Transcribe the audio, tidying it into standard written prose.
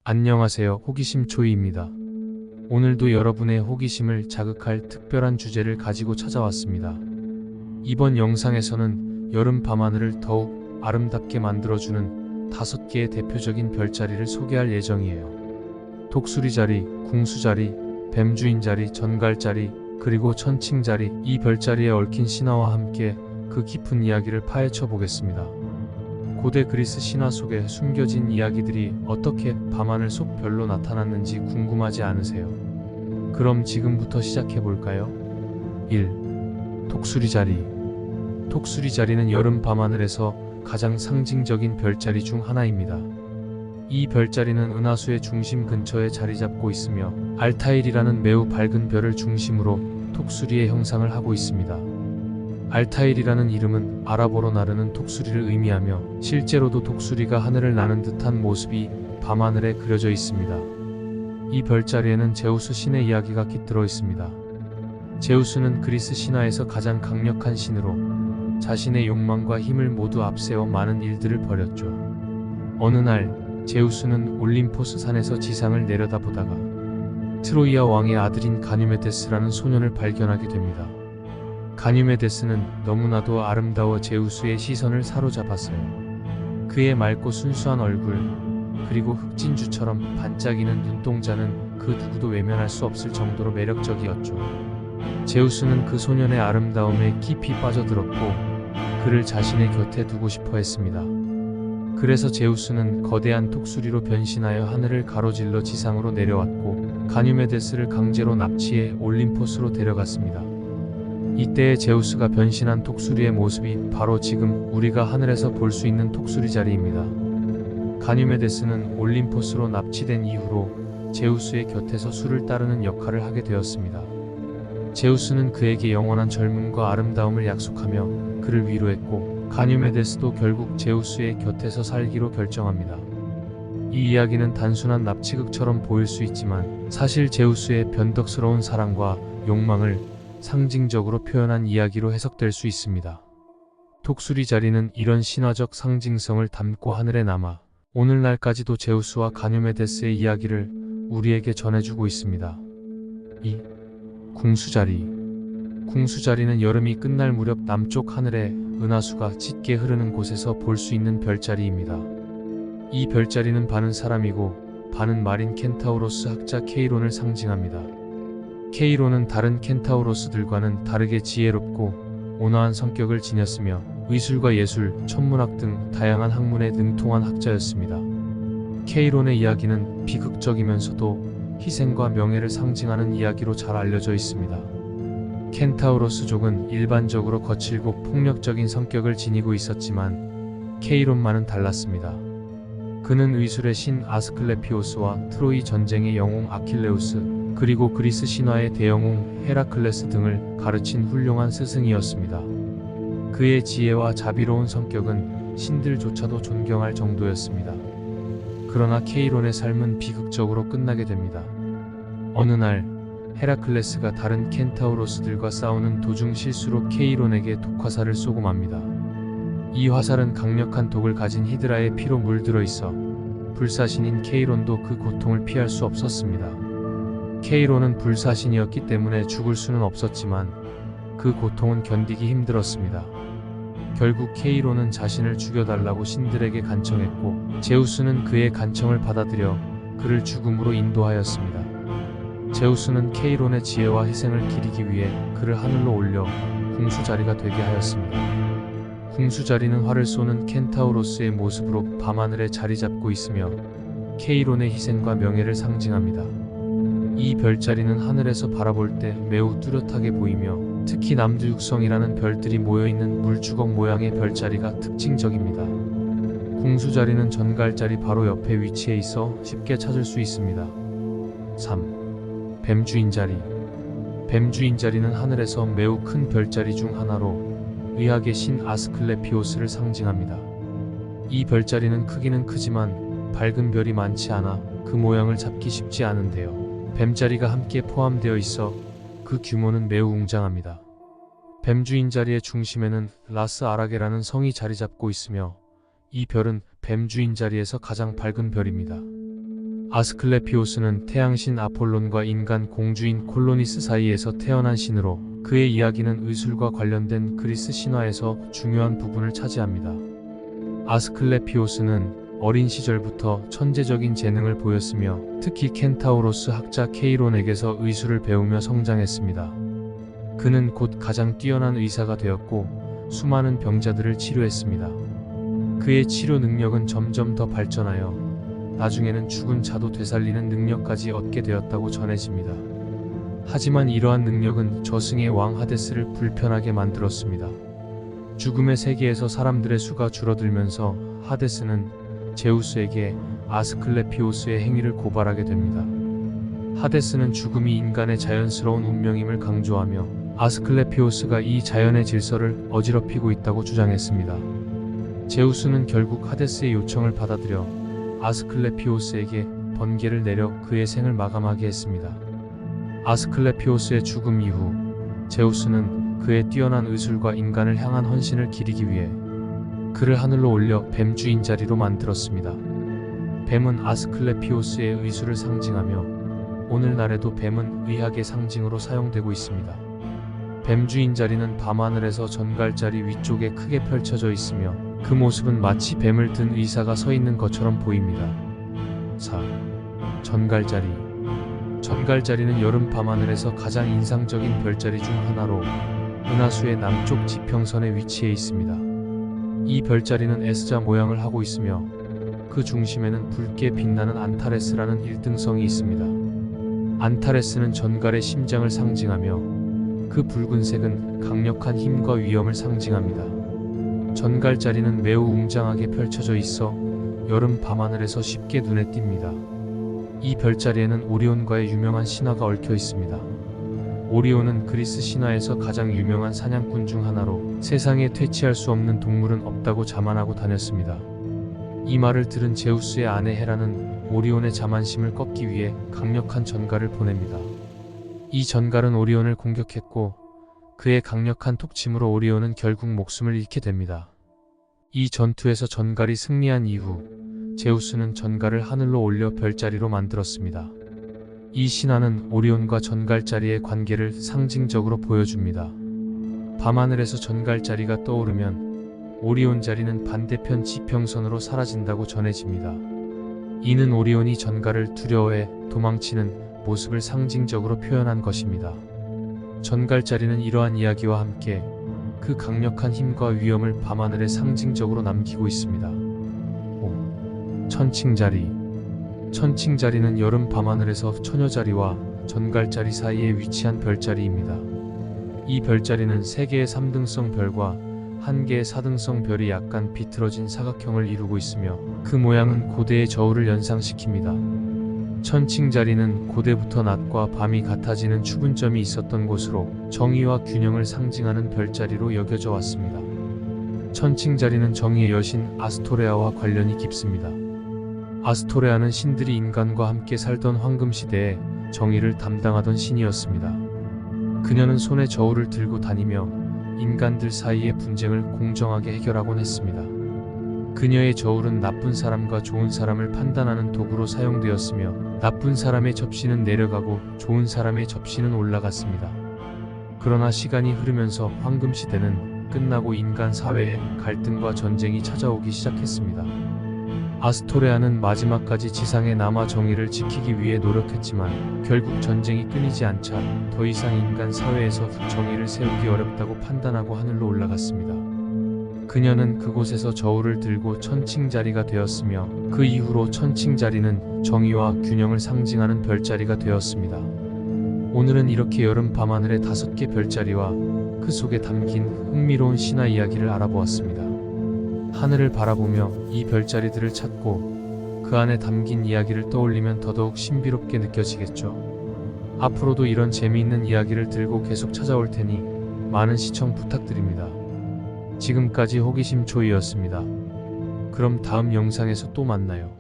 안녕하세요. 호기심 초이입니다. 오늘도 여러분의 호기심을 자극할 특별한 주제를 가지고 찾아왔습니다. 이번 영상에서는 여름 밤하늘을 더욱 아름답게 만들어주는 5개의 대표적인 별자리를 소개할 예정이에요. 독수리자리, 궁수자리, 뱀주인자리, 전갈자리, 그리고 천칭자리, 이 별자리에 얽힌 신화와 함께 그 깊은 이야기를 파헤쳐 보겠습니다. 고대 그리스 신화 속에 숨겨진 이야기들이 어떻게 밤하늘 속 별로 나타났는지 궁금하지 않으세요? 그럼 지금부터 시작해 볼까요? 1. 독수리자리. 독수리자리는 여름 밤하늘에서 가장 상징적인 별자리 중 하나입니다. 이 별자리는 은하수의 중심 근처에 자리 잡고 있으며 알타일이라는 매우 밝은 별을 중심으로 독수리의 형상을 하고 있습니다. 알타일이라는 이름은 아랍어로 나르는 독수리를 의미하며 실제로도 독수리가 하늘을 나는 듯한 모습이 밤하늘에 그려져 있습니다. 이 별자리에는 제우스 신의 이야기가 깃들어 있습니다. 제우스는 그리스 신화에서 가장 강력한 신으로 자신의 욕망과 힘을 모두 앞세워 많은 일들을 벌였죠. 어느 날 제우스는 올림포스 산에서 지상을 내려다보다가 트로이아 왕의 아들인 가뮌메데스라는 소년을 발견하게 됩니다. 가뮌메데스는 너무나도 아름다워 제우스의 시선을 사로잡았어요. 그의 맑고 순수한 얼굴, 그리고 흑진주처럼 반짝이는 눈동자는 그 누구도 외면할 수 없을 정도로 매력적이었죠. 제우스는 그 소년의 아름다움에 깊이 빠져들었고 그를 자신의 곁에 두고 싶어 했습니다. 그래서 제우스는 거대한 독수리로 변신하여 하늘을 가로질러 지상으로 내려왔고 가뮌메데스를 강제로 납치해 올림포스로 데려갔습니다. 이때에 제우스가 변신한 독수리의 모습이 바로 지금 우리가 하늘에서 볼 수 있는 독수리 자리입니다. 가뮌메데스는 올림포스로 납치된 이후로 제우스의 곁에서 수를 따르는 역할을 하게 되었습니다. 제우스는 그에게 영원한 젊음과 아름다움을 약속하며 그를 위로했고 가뮌메데스도 결국 제우스의 곁에서 살기로 결정합니다. 이 이야기는 단순한 납치극처럼 보일 수 있지만 사실 제우스의 변덕스러운 사랑과 욕망을 상징적으로 표현한 이야기로 해석될 수 있습니다. 독수리 자리는 이런 신화적 상징성을 담고 하늘에 남아 오늘날까지도 제우스와 가뮌메데스의 이야기를 우리에게 전해주고 있습니다. 2. 궁수자리. 궁수자리는 여름이 끝날 무렵 남쪽 하늘에 은하수가 짙게 흐르는 곳에서 볼 수 있는 별자리입니다. 이 별자리는 반은 사람이고 반은 말인 켄타우로스 학자 케이론을 상징합니다. 케이론은 다른 켄타우로스들과는 다르게 지혜롭고 온화한 성격을 지녔으며 의술과 예술, 천문학 등 다양한 학문에 능통한 학자였습니다. 케이론의 이야기는 비극적이면서도 희생과 명예를 상징하는 이야기로 잘 알려져 있습니다. 켄타우로스족은 일반적으로 거칠고 폭력적인 성격을 지니고 있었지만 케이론만은 달랐습니다. 그는 의술의 신 아스클레피오스와 트로이 전쟁의 영웅 아킬레우스, 그리고 그리스 신화의 대영웅 헤라클레스 등을 가르친 훌륭한 스승이었습니다. 그의 지혜와 자비로운 성격은 신들조차도 존경할 정도였습니다. 그러나 케이론의 삶은 비극적으로 끝나게 됩니다. 어느 날 헤라클레스가 다른 켄타우로스들과 싸우는 도중 실수로 케이론에게 독화살을 쏘고 맙니다. 이 화살은 강력한 독을 가진 히드라의 피로 물들어 있어 불사신인 케이론도 그 고통을 피할 수 없었습니다. 케이론은 불사신이었기 때문에 죽을 수는 없었지만 그 고통은 견디기 힘들었습니다. 결국 케이론은 자신을 죽여달라고 신들에게 간청했고 제우스는 그의 간청을 받아들여 그를 죽음으로 인도하였습니다. 제우스는 케이론의 지혜와 희생을 기리기 위해 그를 하늘로 올려 궁수자리가 되게 하였습니다. 궁수자리는 활을 쏘는 켄타우로스의 모습으로 밤하늘에 자리 잡고 있으며 케이론의 희생과 명예를 상징합니다. 이 별자리는 하늘에서 바라볼 때 매우 뚜렷하게 보이며 특히 남두육성이라는 별들이 모여있는 물주걱 모양의 별자리가 특징적입니다. 궁수자리는 전갈자리 바로 옆에 위치해 있어 쉽게 찾을 수 있습니다. 3. 뱀주인자리. 뱀주인자리는 하늘에서 매우 큰 별자리 중 하나로 의학의 신 아스클레피오스를 상징합니다. 이 별자리는 크기는 크지만 밝은 별이 많지 않아 그 모양을 잡기 쉽지 않은데요. 뱀자리가 함께 포함되어 있어 그 규모는 매우 웅장합니다. 뱀주인 자리의 중심에는 라스 아라게라는 성이 자리 잡고 있으며 이 별은 뱀주인 자리에서 가장 밝은 별입니다. 아스클레피오스는 태양신 아폴론과 인간 공주인 콜로니스 사이에서 태어난 신으로 그의 이야기는 의술과 관련된 그리스 신화에서 중요한 부분을 차지합니다. 아스클레피오스는 어린 시절부터 천재적인 재능을 보였으며 특히 켄타우로스 학자 케이론에게서 의술을 배우며 성장했습니다. 그는 곧 가장 뛰어난 의사가 되었고 수많은 병자들을 치료했습니다. 그의 치료 능력은 점점 더 발전하여 나중에는 죽은 자도 되살리는 능력까지 얻게 되었다고 전해집니다. 하지만 이러한 능력은 저승의 왕 하데스를 불편하게 만들었습니다. 죽음의 세계에서 사람들의 수가 줄어들면서 하데스는 제우스에게 아스클레피오스의 행위를 고발하게 됩니다. 하데스는 죽음이 인간의 자연스러운 운명임을 강조하며 아스클레피오스가 이 자연의 질서를 어지럽히고 있다고 주장했습니다. 제우스는 결국 하데스의 요청을 받아들여 아스클레피오스에게 번개를 내려 그의 생을 마감하게 했습니다. 아스클레피오스의 죽음 이후 제우스는 그의 뛰어난 의술과 인간을 향한 헌신을 기리기 위해 그를 하늘로 올려 뱀 주인 자리로 만들었습니다. 뱀은 아스클레피오스의 의술을 상징하며 오늘날에도 뱀은 의학의 상징으로 사용되고 있습니다. 뱀 주인 자리는 밤하늘에서 전갈자리 위쪽에 크게 펼쳐져 있으며 그 모습은 마치 뱀을 든 의사가 서 있는 것처럼 보입니다. 4. 전갈자리. 전갈자리는 여름 밤하늘에서 가장 인상적인 별자리 중 하나로 은하수의 남쪽 지평선에 위치해 있습니다. 이 별자리는 S자 모양을 하고 있으며 그 중심에는 붉게 빛나는 안타레스라는 일등성이 있습니다. 안타레스는 전갈의 심장을 상징하며 그 붉은색은 강력한 힘과 위험을 상징합니다. 전갈자리는 매우 웅장하게 펼쳐져 있어 여름 밤하늘에서 쉽게 눈에 띕니다. 이 별자리에는 오리온과의 유명한 신화가 얽혀 있습니다. 오리온은 그리스 신화에서 가장 유명한 사냥꾼 중 하나로 세상에 퇴치할 수 없는 동물은 없다고 자만하고 다녔습니다. 이 말을 들은 제우스의 아내 헤라는 오리온의 자만심을 꺾기 위해 강력한 전갈을 보냅니다. 이 전갈은 오리온을 공격했고 그의 강력한 톡침으로 오리온은 결국 목숨을 잃게 됩니다. 이 전투에서 전갈이 승리한 이후 제우스는 전갈을 하늘로 올려 별자리로 만들었습니다. 이 신화는 오리온과 전갈자리의 관계를 상징적으로 보여줍니다. 밤하늘에서 전갈자리가 떠오르면 오리온 자리는 반대편 지평선으로 사라진다고 전해집니다. 이는 오리온이 전갈을 두려워해 도망치는 모습을 상징적으로 표현한 것입니다. 전갈자리는 이러한 이야기와 함께 그 강력한 힘과 위험을 밤하늘에 상징적으로 남기고 있습니다. 5. 천칭자리. 천칭자리는 여름 밤하늘에서 처녀자리와 전갈자리 사이에 위치한 별자리입니다. 이 별자리는 3개의 3등성 별과 1개의 4등성 별이 약간 비틀어진 사각형을 이루고 있으며 그 모양은 고대의 저울을 연상시킵니다. 천칭자리는 고대부터 낮과 밤이 같아지는 추분점이 있었던 곳으로 정의와 균형을 상징하는 별자리로 여겨져 왔습니다. 천칭자리는 정의의 여신 아스토레아와 관련이 깊습니다. 아스토레아는 신들이 인간과 함께 살던 황금시대에 정의를 담당하던 신이었습니다. 그녀는 손에 저울을 들고 다니며 인간들 사이의 분쟁을 공정하게 해결하곤 했습니다. 그녀의 저울은 나쁜 사람과 좋은 사람을 판단하는 도구로 사용되었으며 나쁜 사람의 접시는 내려가고 좋은 사람의 접시는 올라갔습니다. 그러나 시간이 흐르면서 황금시대는 끝나고 인간 사회에 갈등과 전쟁이 찾아오기 시작했습니다. 아스토레아는 마지막까지 지상에 남아 정의를 지키기 위해 노력했지만 결국 전쟁이 끊이지 않자 더 이상 인간 사회에서 정의를 세우기 어렵다고 판단하고 하늘로 올라갔습니다. 그녀는 그곳에서 저울을 들고 천칭자리가 되었으며 그 이후로 천칭자리는 정의와 균형을 상징하는 별자리가 되었습니다. 오늘은 이렇게 여름 밤하늘의 5개 별자리와 그 속에 담긴 흥미로운 신화 이야기를 알아보았습니다. 하늘을 바라보며 이 별자리들을 찾고 그 안에 담긴 이야기를 떠올리면 더더욱 신비롭게 느껴지겠죠. 앞으로도 이런 재미있는 이야기를 들고 계속 찾아올 테니 많은 시청 부탁드립니다. 지금까지 호기심 초이였습니다. 그럼 다음 영상에서 또 만나요.